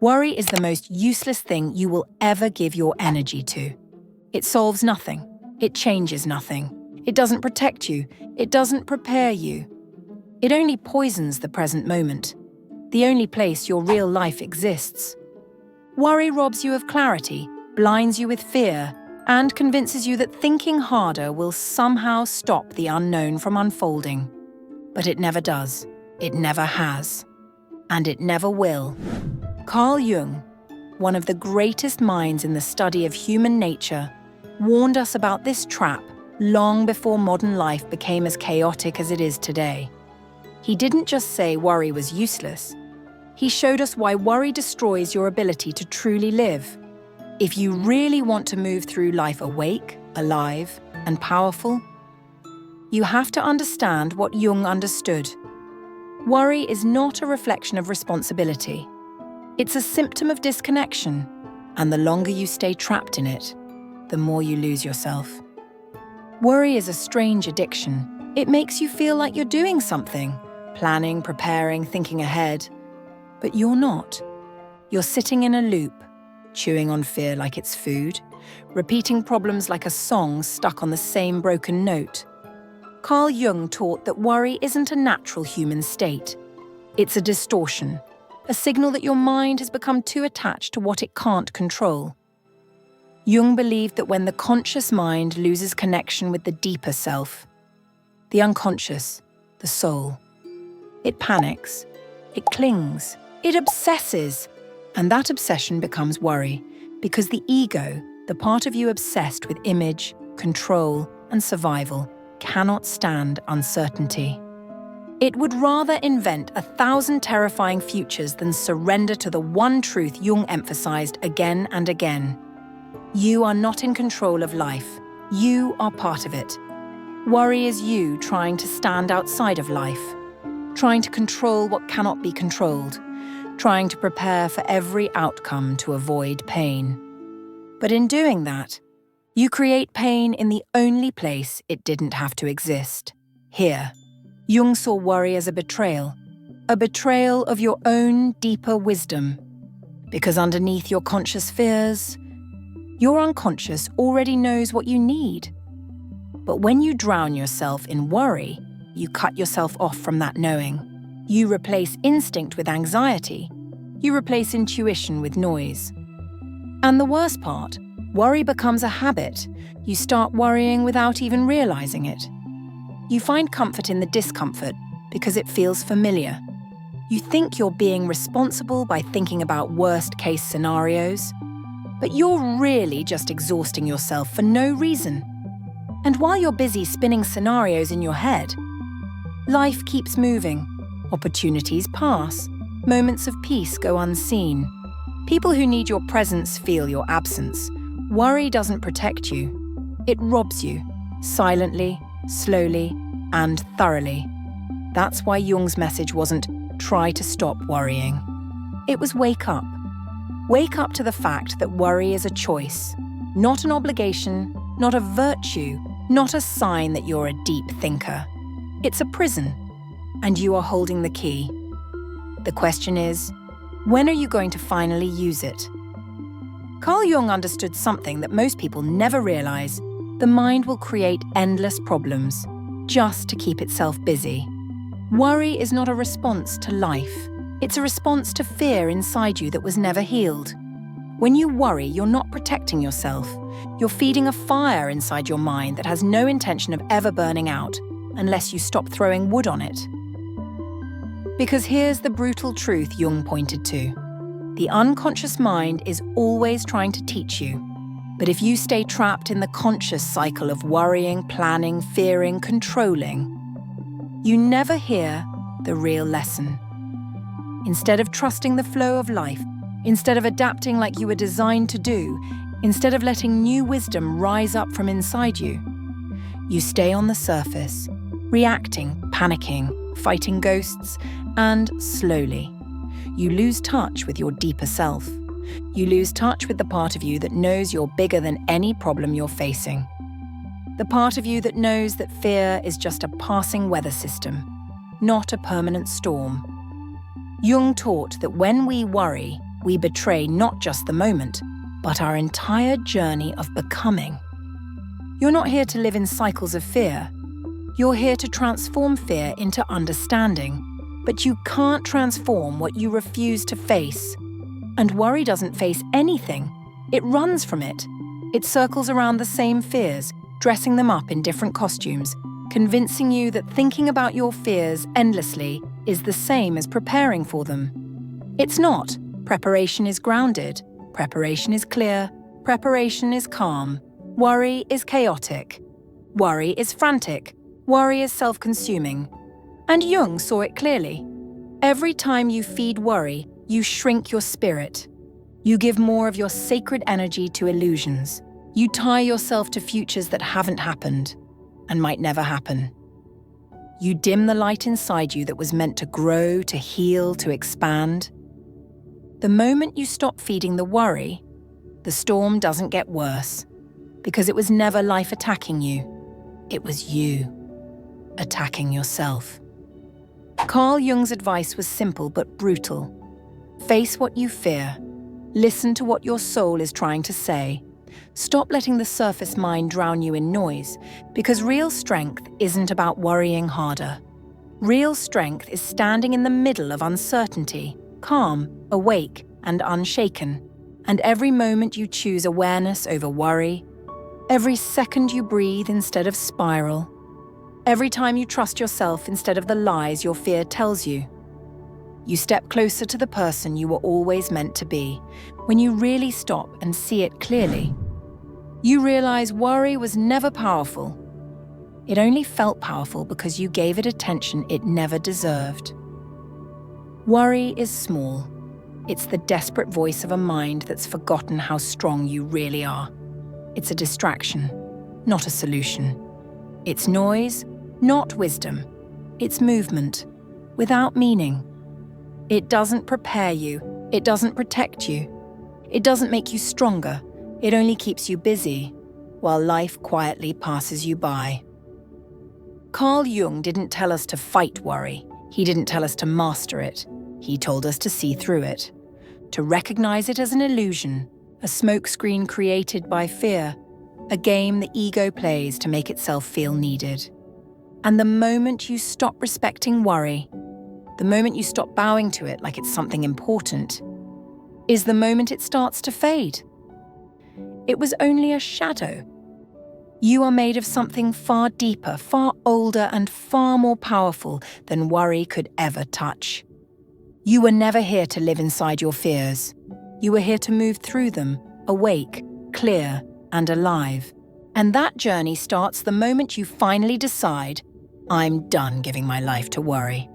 Worry is the most useless thing you will ever give your energy to. It solves nothing. It changes nothing. It doesn't protect you. It doesn't prepare you. It only poisons the present moment, the only place your real life exists. Worry robs you of clarity, blinds you with fear, and convinces you that thinking harder will somehow stop the unknown from unfolding. But it never does. It never has. And it never will. Carl Jung, one of the greatest minds in the study of human nature, warned us about this trap long before modern life became as chaotic as it is today. He didn't just say worry was useless. He showed us why worry destroys your ability to truly live. If you really want to move through life awake, alive, and powerful, you have to understand what Jung understood. Worry is not a reflection of responsibility. It's a symptom of disconnection, and the longer you stay trapped in it, the more you lose yourself. Worry is a strange addiction. It makes you feel like you're doing something, planning, preparing, thinking ahead. But you're not. You're sitting in a loop, chewing on fear like it's food, repeating problems like a song stuck on the same broken note. Carl Jung taught that worry isn't a natural human state. It's a distortion, a signal that your mind has become too attached to what it can't control. Jung believed that when the conscious mind loses connection with the deeper self, the unconscious, the soul, it panics, it clings, it obsesses, and that obsession becomes worry, because the ego, the part of you obsessed with image, control, and survival, cannot stand uncertainty. It would rather invent 1,000 terrifying futures than surrender to the one truth Jung emphasized again and again. You are not in control of life. You are part of it. Worry is you trying to stand outside of life, trying to control what cannot be controlled, trying to prepare for every outcome to avoid pain. But in doing that, you create pain in the only place it didn't have to exist, here. Jung saw worry as a betrayal of your own deeper wisdom. Because underneath your conscious fears, your unconscious already knows what you need. But when you drown yourself in worry, you cut yourself off from that knowing. You replace instinct with anxiety. You replace intuition with noise. And the worst part, worry becomes a habit. You start worrying without even realizing it. You find comfort in the discomfort because it feels familiar. You think you're being responsible by thinking about worst-case scenarios, but you're really just exhausting yourself for no reason. And while you're busy spinning scenarios in your head, life keeps moving. Opportunities pass. Moments of peace go unseen. People who need your presence feel your absence. Worry doesn't protect you. It robs you, silently, slowly, and thoroughly. That's why Jung's message wasn't, try to stop worrying. It was wake up. Wake up to the fact that worry is a choice, not an obligation, not a virtue, not a sign that you're a deep thinker. It's a prison, and you are holding the key. The question is, when are you going to finally use it? Carl Jung understood something that most people never realize. The mind will create endless problems just to keep itself busy. Worry is not a response to life. It's a response to fear inside you that was never healed. When you worry, you're not protecting yourself. You're feeding a fire inside your mind that has no intention of ever burning out unless you stop throwing wood on it. Because here's the brutal truth Jung pointed to. The unconscious mind is always trying to teach you. But if you stay trapped in the conscious cycle of worrying, planning, fearing, controlling, you never hear the real lesson. Instead of trusting the flow of life, instead of adapting like you were designed to do, instead of letting new wisdom rise up from inside you, you stay on the surface, reacting, panicking, fighting ghosts, and slowly, you lose touch with your deeper self. You lose touch with the part of you that knows you're bigger than any problem you're facing. The part of you that knows that fear is just a passing weather system, not a permanent storm. Jung taught that when we worry, we betray not just the moment, but our entire journey of becoming. You're not here to live in cycles of fear. You're here to transform fear into understanding. But you can't transform what you refuse to face. And worry doesn't face anything. It runs from it. It circles around the same fears, dressing them up in different costumes, convincing you that thinking about your fears endlessly is the same as preparing for them. It's not. Preparation is grounded. Preparation is clear. Preparation is calm. Worry is chaotic. Worry is frantic. Worry is self-consuming. And Jung saw it clearly. Every time you feed worry, you shrink your spirit. You give more of your sacred energy to illusions. You tie yourself to futures that haven't happened and might never happen. You dim the light inside you that was meant to grow, to heal, to expand. The moment you stop feeding the worry, the storm doesn't get worse, because it was never life attacking you. It was you attacking yourself. Carl Jung's advice was simple but brutal. Face what you fear. Listen to what your soul is trying to say. Stop letting the surface mind drown you in noise, because real strength isn't about worrying harder. Real strength is standing in the middle of uncertainty, calm, awake, and unshaken. And every moment you choose awareness over worry, every second you breathe instead of spiral, every time you trust yourself instead of the lies your fear tells you, you step closer to the person you were always meant to be. When you really stop and see it clearly, you realize worry was never powerful. It only felt powerful because you gave it attention it never deserved. Worry is small. It's the desperate voice of a mind that's forgotten how strong you really are. It's a distraction, not a solution. It's noise, not wisdom. It's movement, without meaning. It doesn't prepare you. It doesn't protect you. It doesn't make you stronger. It only keeps you busy, while life quietly passes you by. Carl Jung didn't tell us to fight worry. He didn't tell us to master it. He told us to see through it, to recognize it as an illusion, a smokescreen created by fear, a game the ego plays to make itself feel needed. And the moment you stop respecting worry, the moment you stop bowing to it like it's something important, is the moment it starts to fade. It was only a shadow. You are made of something far deeper, far older, and far more powerful than worry could ever touch. You were never here to live inside your fears. You were here to move through them, awake, clear, and alive. And that journey starts the moment you finally decide, I'm done giving my life to worry.